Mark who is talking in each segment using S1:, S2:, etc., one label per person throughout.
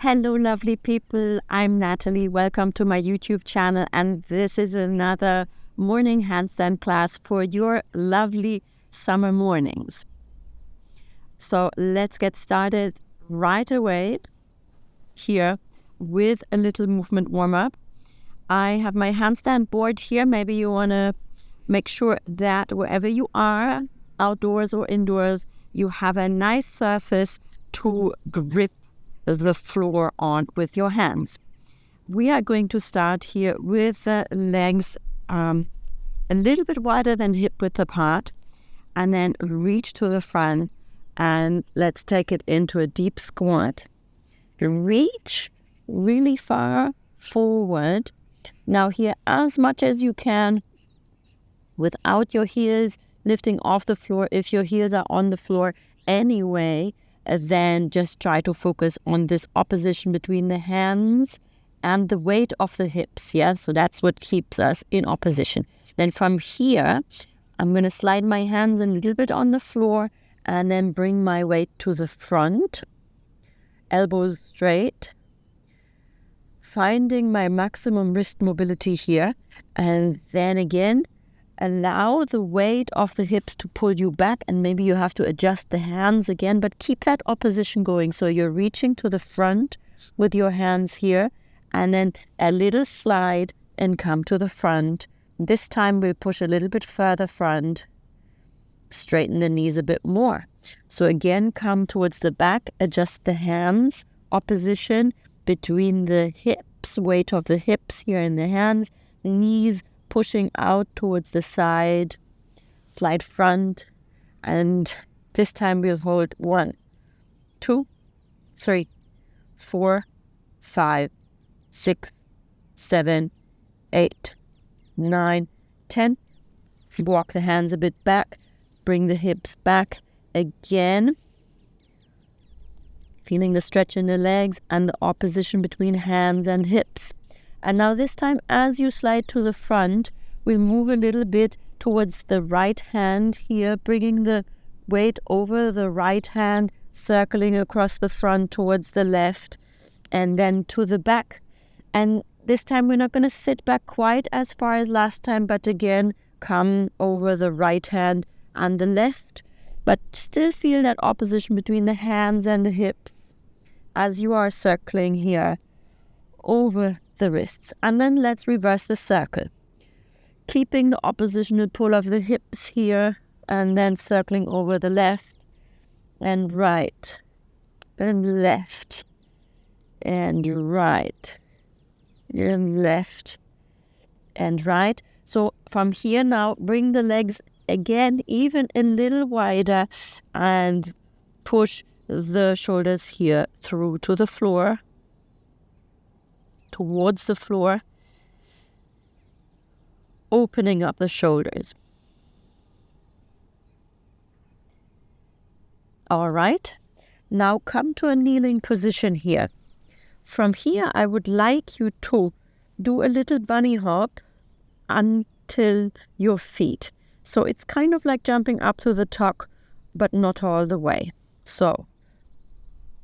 S1: Hello, lovely people. I'm Natalie. Welcome to my YouTube channel. And this is another morning handstand class for your lovely summer mornings. So let's get started right away here with a little movement warm-up. I have my handstand board here. Maybe you want to make sure that wherever you are, outdoors or indoors, you have a nice surface to grip the floor on with your hands. We are going to start here with legs a little bit wider than hip width apart, and then reach to the front, and let's take it into a deep squat. Reach really far forward. Now here, as much as you can without your heels lifting off the floor. If your heels are on the floor anyway, then just try to focus on this opposition between the hands and the weight of the hips. Yeah, so that's what keeps us in opposition. Then from here, I'm going to slide my hands a little bit on the floor and then bring my weight to the front, elbows straight, finding my maximum wrist mobility here, and then again allow the weight of the hips to pull you back, and maybe you have to adjust the hands again, but keep that opposition going. So you're reaching to the front with your hands here, and then a little slide and come to the front. This time we'll push a little bit further front, straighten the knees a bit more. So again, come towards the back, adjust the hands, opposition between the hips, weight of the hips here in the hands, knees pushing out towards the side, slide front, and this time we'll hold 1, 2, 3, 4, 5, 6, 7, 8, 9, 10. Walk the hands a bit back, bring the hips back again, feeling the stretch in the legs and the opposition between hands and hips. And now this time, as you slide to the front, we'll move a little bit towards the right hand here, bringing the weight over the right hand, circling across the front towards the left, and then to the back. And this time we're not going to sit back quite as far as last time, but again, come over the right hand and the left, but still feel that opposition between the hands and the hips as you are circling here over the wrists. And then let's reverse the circle, keeping the oppositional pull of the hips here, and then circling over the left and right and left and right and left and right. So from here now, bring the legs again even a little wider and push the shoulders here through to the floor, towards the floor, opening up the shoulders. All right, now come to a kneeling position here. From here, I would like you to do a little bunny hop until your feet. So it's kind of like jumping up to the top, but not all the way. So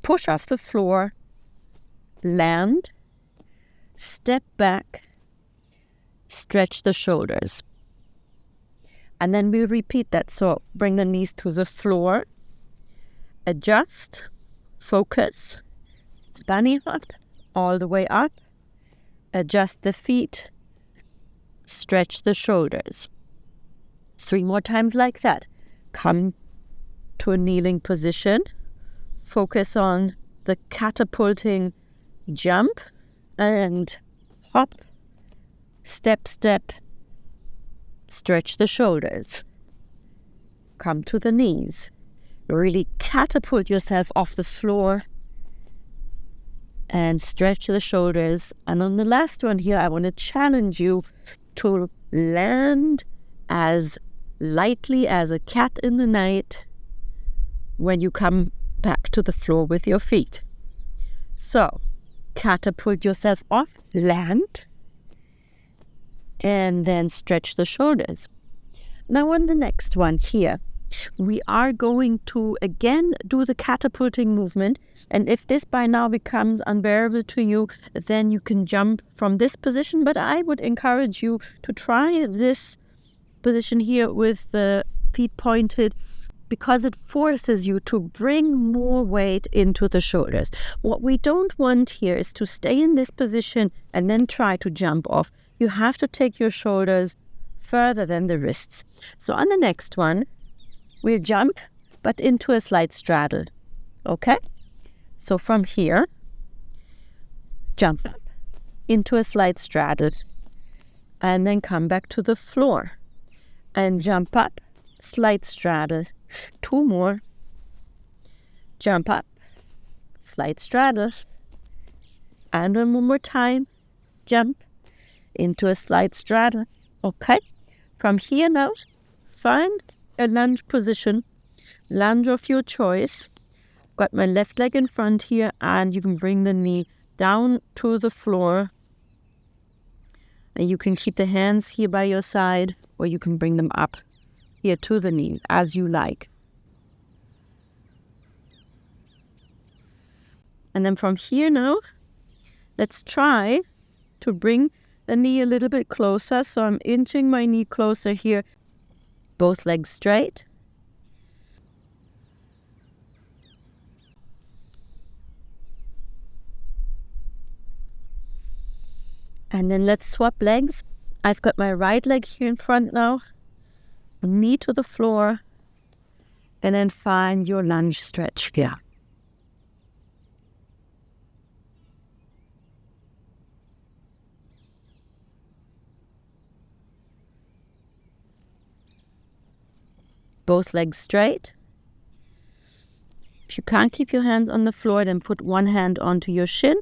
S1: push off the floor, land, step back, stretch the shoulders. And then we'll repeat that. So bring the knees to the floor, adjust, focus, bunny hop all the way up, adjust the feet, stretch the shoulders. 3 more times like that. Come to a kneeling position, focus on the catapulting jump, and hop, step, step, stretch the shoulders. Come to the knees. Really catapult yourself off the floor and stretch the shoulders. And on the last one here, I want to challenge you to land as lightly as a cat in the night when you come back to the floor with your feet. So catapult yourself off, land, and then stretch the shoulders. Now on the next one here, we are going to again do the catapulting movement. And if this by now becomes unbearable to you, then you can jump from this position. But I would encourage you to try this position here with the feet pointed, because it forces you to bring more weight into the shoulders. What we don't want here is to stay in this position and then try to jump off. You have to take your shoulders further than the wrists. So on the next one, we'll jump, but into a slight straddle. Okay? So from here, jump up into a slight straddle, and then come back to the floor and jump up, slight straddle. 2 more. Jump up, slight straddle, and one more time, jump into a slight straddle. Okay? From here now, find a lunge position, lunge of your choice. Got my left leg in front here, and you can bring the knee down to the floor. And you can keep the hands here by your side, or you can bring them up here to the knee, as you like. And then from here now, let's try to bring the knee a little bit closer. So I'm inching my knee closer here. Both legs straight. And then let's swap legs. I've got my right leg here in front now. Knee to the floor, and then find your lunge stretch here. Both legs straight. If you can't keep your hands on the floor, then put one hand onto your shin,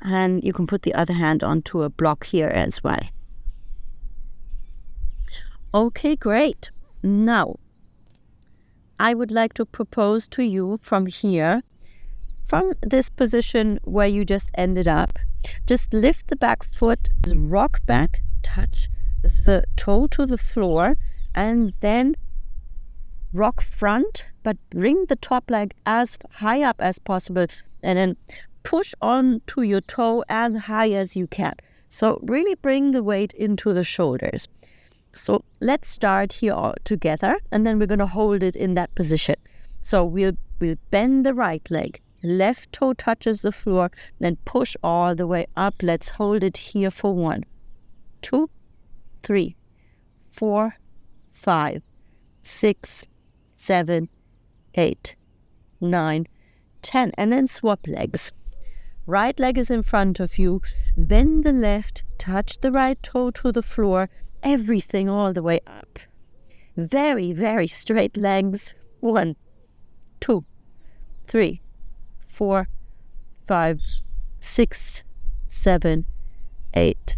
S1: and you can put the other hand onto a block here as well. Okay, great. Now, I would like to propose to you from here, from this position where you just ended up, just lift the back foot, rock back, touch the toe to the floor, and then rock front, but bring the top leg as high up as possible, and then push on to your toe as high as you can. So really bring the weight into the shoulders. So let's start here all together, and then we're going to hold it in that position. So we'll bend the right leg, left toe touches the floor, then push all the way up. Let's hold it here for 1, 2, 3, 4, 5, 6, 7, 8, 9, 10, and then swap legs. Right leg is in front of you. Bend the left, touch the right toe to the floor, everything all the way up. Very, very straight legs. 1, 2, 3, 4, 5, 6, 7, 8,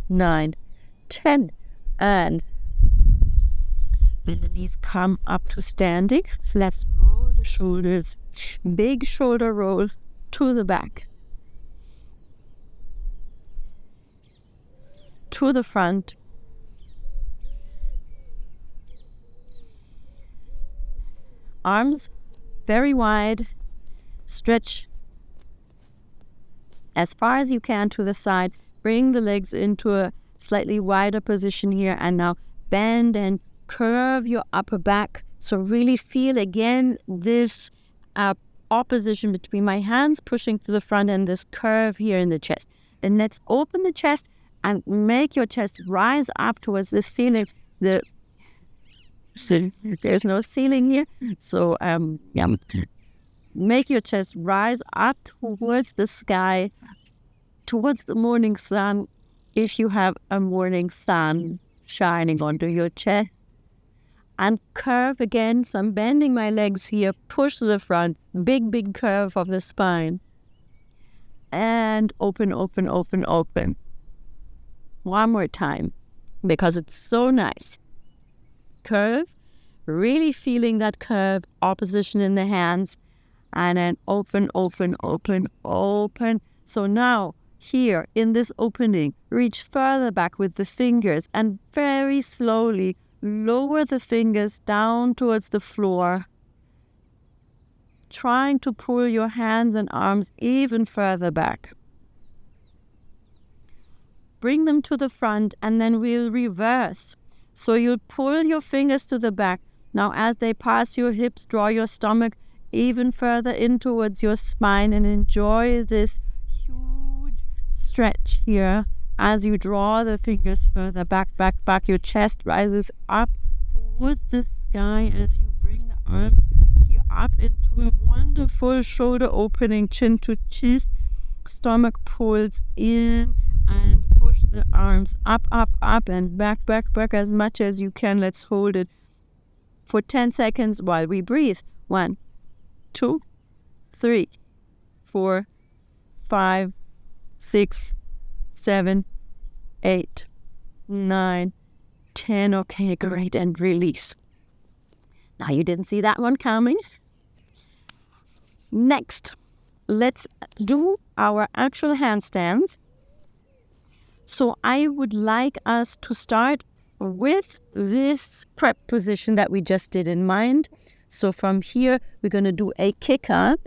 S1: 9, 10. And when the knees come up to standing, let's roll the shoulders. Big shoulder roll to the back, to the front, arms very wide, stretch as far as you can to the side, bring the legs into a slightly wider position here, and now bend and curve your upper back. So really feel again this opposition between my hands pushing to the front and this curve here in the chest. And let's open the chest and make your chest rise up towards this feeling. There's no ceiling here, so make your chest rise up towards the sky, towards the morning sun, if you have a morning sun shining onto your chest. And curve again, so I'm bending my legs here, push to the front, big curve of the spine. And open, open, open, open. One more time, because it's so nice. Curve, really feeling that curve, opposition in the hands, and then open, open, open, open. So now, here in this opening, reach further back with the fingers and very slowly lower the fingers down towards the floor, trying to pull your hands and arms even further back. Bring them to the front, and then we'll reverse. So you'll pull your fingers to the back. Now as they pass your hips, draw your stomach even further in towards your spine and enjoy this huge stretch here as you draw the fingers further back. Your chest rises up towards the sky as you bring the arms here up into a wonderful shoulder opening, chin to chest. Stomach pulls in and push the arms up and back as much as you can. Let's hold it for 10 seconds while we breathe. 1, 2, 3, 4, 5, 6, 7, 8, 9, 10. Okay, great. And release. Now you didn't see that one coming. Next, let's do our actual handstands. So I would like us to start with this prep position that we just did in mind. So from here, we're going to do a kick up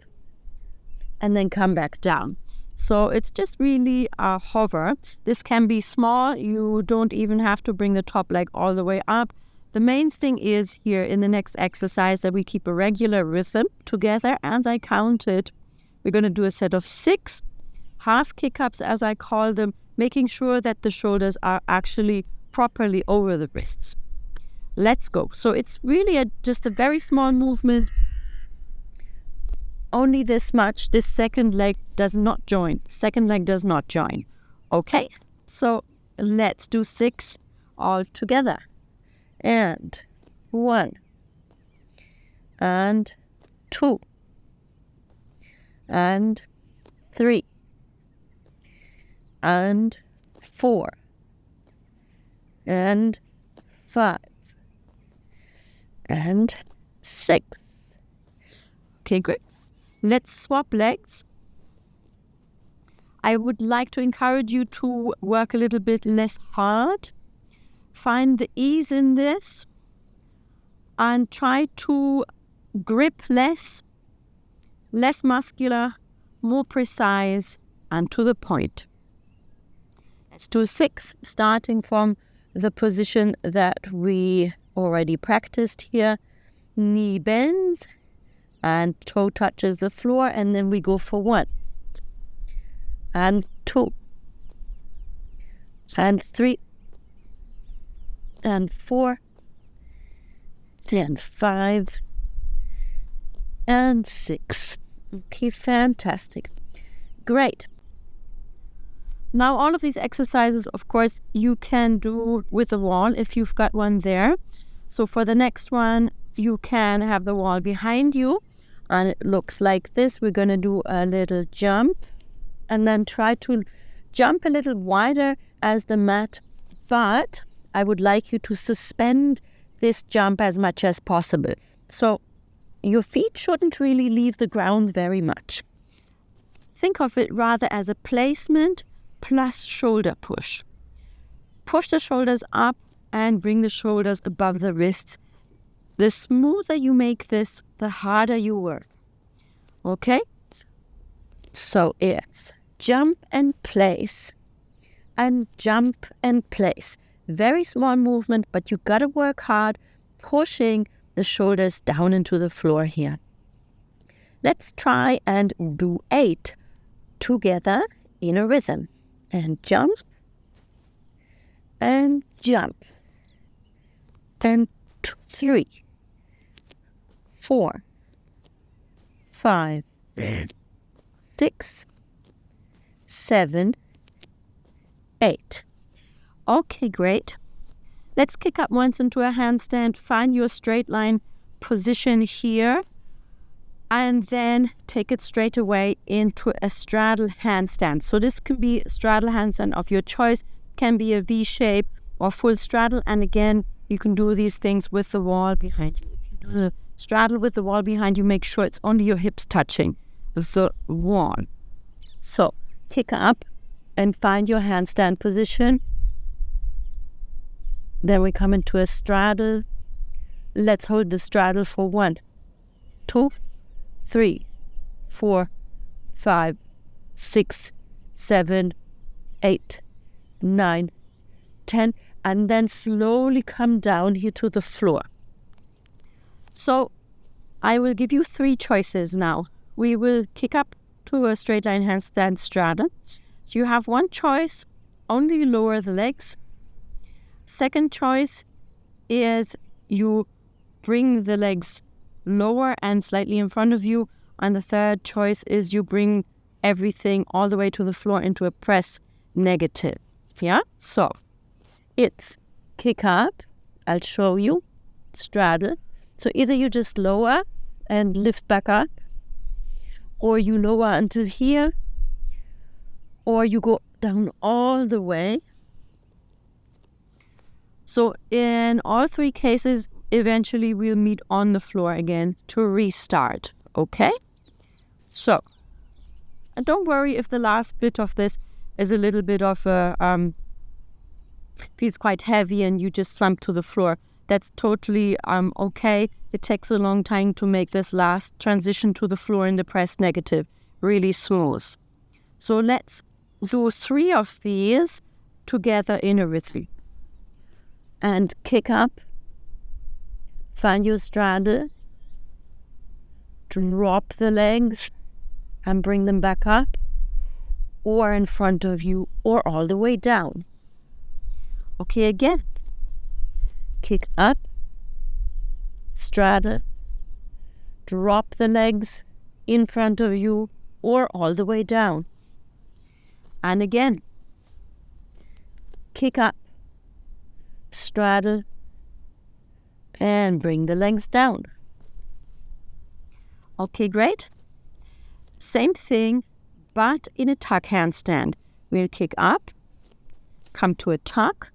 S1: and then come back down. So it's just really a hover. This can be small. You don't even have to bring the top leg all the way up. The main thing is here in the next exercise that we keep a regular rhythm together. As I count it, we're going to do a set of 6 half kick-ups, as I call them, making sure that the shoulders are actually properly over the wrists. Let's go. So it's really just a very small movement. Only this much. This second leg does not join. Okay, so let's do 6 all together. And 1, and 2, and 3, and 4, and 5, and 6. Okay, great. Let's swap legs. I would like to encourage you to work a little bit less hard. Find the ease in this and try to grip less muscular, more precise, and to the point. Let's do 6, starting from the position that we already practiced here. Knee bends and toe touches the floor, and then we go for 1, and 2, and 3, and 4, and 5, and 6. Okay, fantastic. Great. Now all of these exercises, of course, you can do with a wall if you've got one there. So for the next one, you can have the wall behind you, and it looks like this. We're going to do a little jump and then try to jump a little wider as the mat, but I would like you to suspend this jump as much as possible. So your feet shouldn't really leave the ground very much. Think of it rather as a placement plus shoulder push. Push the shoulders up and bring the shoulders above the wrists. The smoother you make this, the harder you work. Okay? So it's jump and place, and jump and place. Very small movement, but you gotta work hard, pushing the shoulders down into the floor here. Let's try and do 8 together in a rhythm. And jump, and jump, and 3, 4, 5, 6, 7, 8. Okay, great. Let's kick up once into a handstand. Find your straight line position here, and then take it straight away into a straddle handstand. So this can be a straddle handstand of your choice, can be a V shape or full straddle. And again, you can do these things with the wall behind you. If you do the straddle with the wall behind you, make sure it's only your hips touching the wall. So kick up and find your handstand position. Then we come into a straddle. Let's hold the straddle for 1, 2, 3, 4, 5, 6, 7, 8, 9, 10, and then slowly come down here to the floor. So I will give you 3 choices now. We will kick up to a straight line handstand straddle. So you have 1 choice, only lower the legs. Second choice is you bring the legs lower and slightly in front of you. And the third choice is you bring everything all the way to the floor into a press negative. Yeah? So it's kick up. I'll show you. Straddle. So either you just lower and lift back up, or you lower until here, or you go down all the way. So in all 3 cases, eventually we'll meet on the floor again to restart, okay? So, and don't worry if the last bit of this is a little bit of a, feels quite heavy and you just slump to the floor. That's totally okay. It takes a long time to make this last transition to the floor in the press negative really smooth. So let's do 3 of these together in a rhythm. And kick up, find your straddle, drop the legs and bring them back up, or in front of you, or all the way down. Okay, again. Kick up, straddle, drop the legs in front of you or all the way down. And again, kick up, straddle, and bring the legs down. Okay, great. Same thing, but in a tuck handstand. We'll kick up, come to a tuck,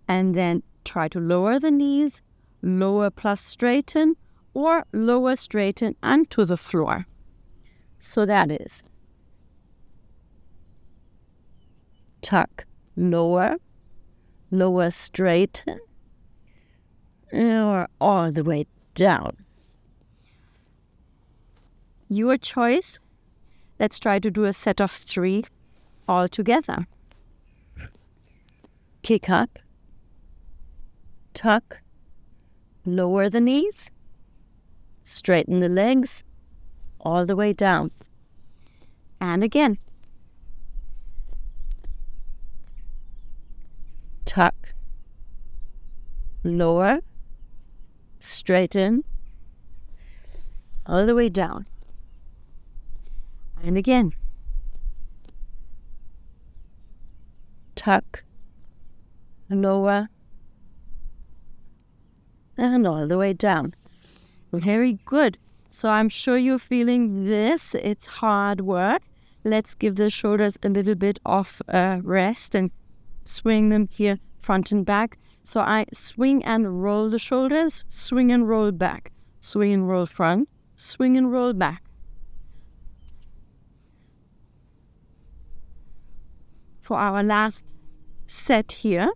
S1: and then try to lower the knees, lower plus straighten, or lower, straighten, and to the floor. So that is tuck, lower, lower, straighten, or all the way down. Your choice. Let's try to do a set of 3 all together. Kick up, tuck, lower the knees, straighten the legs, all the way down. And again. Tuck, lower, straighten, all the way down. And again. Tuck, lower, and all the way down. Very good. So I'm sure you're feeling this. It's hard work. Let's give the shoulders a little bit of rest and swing them here front and back. So I swing and roll the shoulders, swing and roll back, swing and roll front, swing and roll back. For our last set here,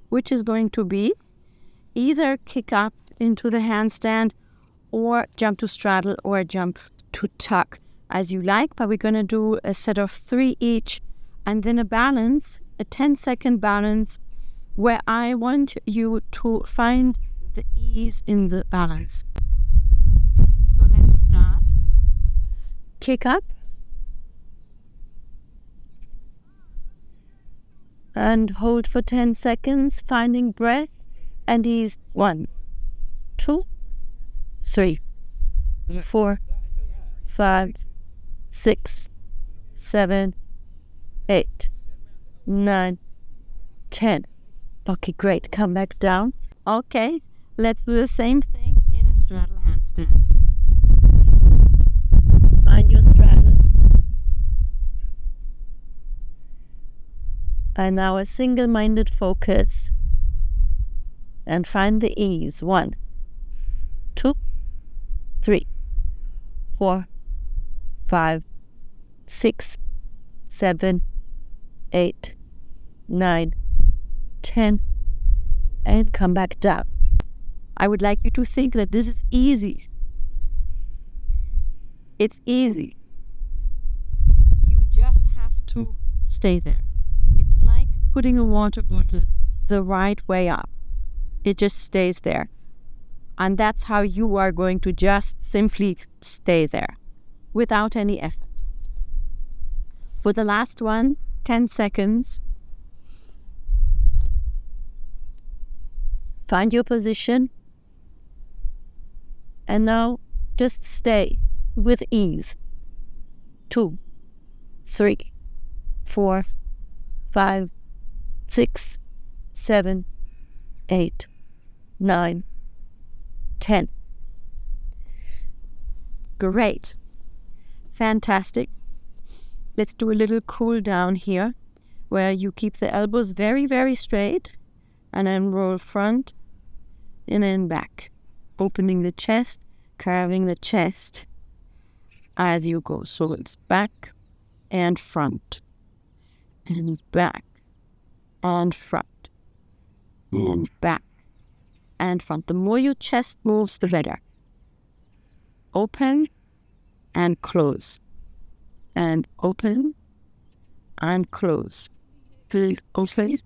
S1: which is going to be either kick up into the handstand or jump to straddle or jump to tuck, as you like, but we're going to do a set of 3 each, and then a balance, a 10-second balance, where I want you to find the ease in the balance. So let's start. Kick up. And hold for 10 seconds, finding breath and ease. 1, 2, 3, 4, 5, 6, 7, 8, 9, 10. Okay, great. Come back down. Okay, let's do the same thing in a straddle handstand. Find your straddle. And now a single-minded focus. And find the ease. 1, 2, 3, 4, 5, 6, 7, 8, 9, 10, and come back down. I would like you to think that this is easy. It's easy. You just have to stay there. It's like putting a water bottle the right way up. It just stays there. And that's how you are going to just simply stay there without any effort. For the last one, 10 seconds. Find your position. And now just stay with ease. 2, 3, 4, 5, 6, 7, 8, 9, 10. Great. Fantastic. Let's do a little cool down here where you keep the elbows very, very straight and then roll front and then back. Opening the chest, curving the chest as you go. So it's back and front and back and front and back and front. The more your chest moves, the better. Open and close. And open and close. Open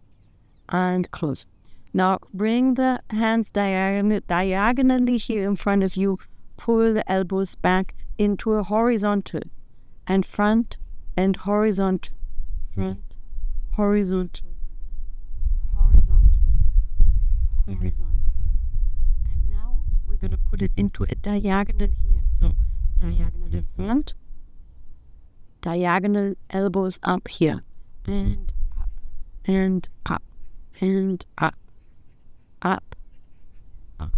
S1: and close. Now bring the hands diagonally here in front of you. Pull the elbows back into a horizontal and front and horizontal. Front, horizontal, horizontal, horizontal. And now we're going to put it into a diagonal here. So diagonal in front, diagonal elbows up here. And up, and up, and up. Up, up,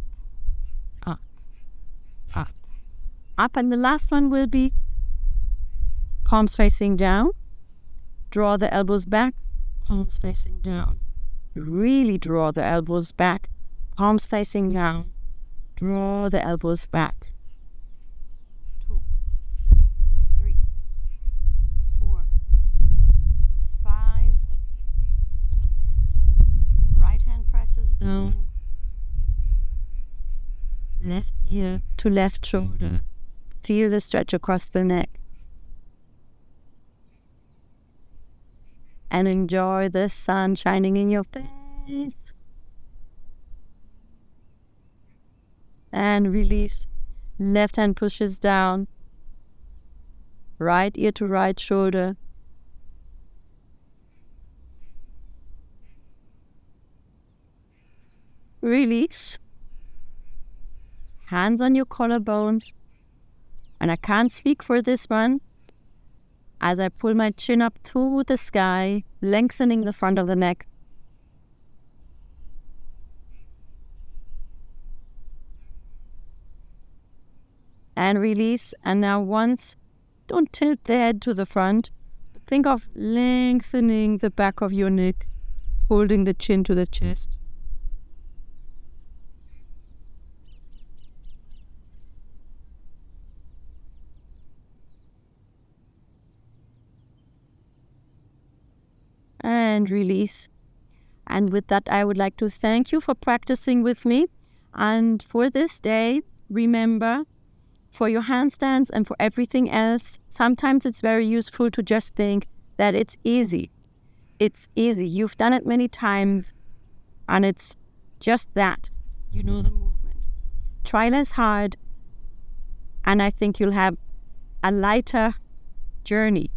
S1: up, up, up. And the last one will be palms facing down. Draw the elbows back, palms facing down. Really draw the elbows back, palms facing down. Draw the elbows back. 2, 3, 4, 5. Right hand presses down. Left ear to left shoulder. Feel the stretch across the neck. And enjoy the sun shining in your face. And release. Left hand pushes down. Right ear to right shoulder. Release. Hands on your collarbones. And I can't speak for this one as I pull my chin up to the sky, lengthening the front of the neck. And release. And now once, don't tilt the head to the front. Think of lengthening the back of your neck, holding the chin to the chest. And release. And with that, I would like to thank you for practicing with me. And for this day, remember, for your handstands and for everything else, sometimes it's very useful to just think that it's easy. It's easy. You've done it many times, and it's just that. You know the movement. Try less hard, and I think you'll have a lighter journey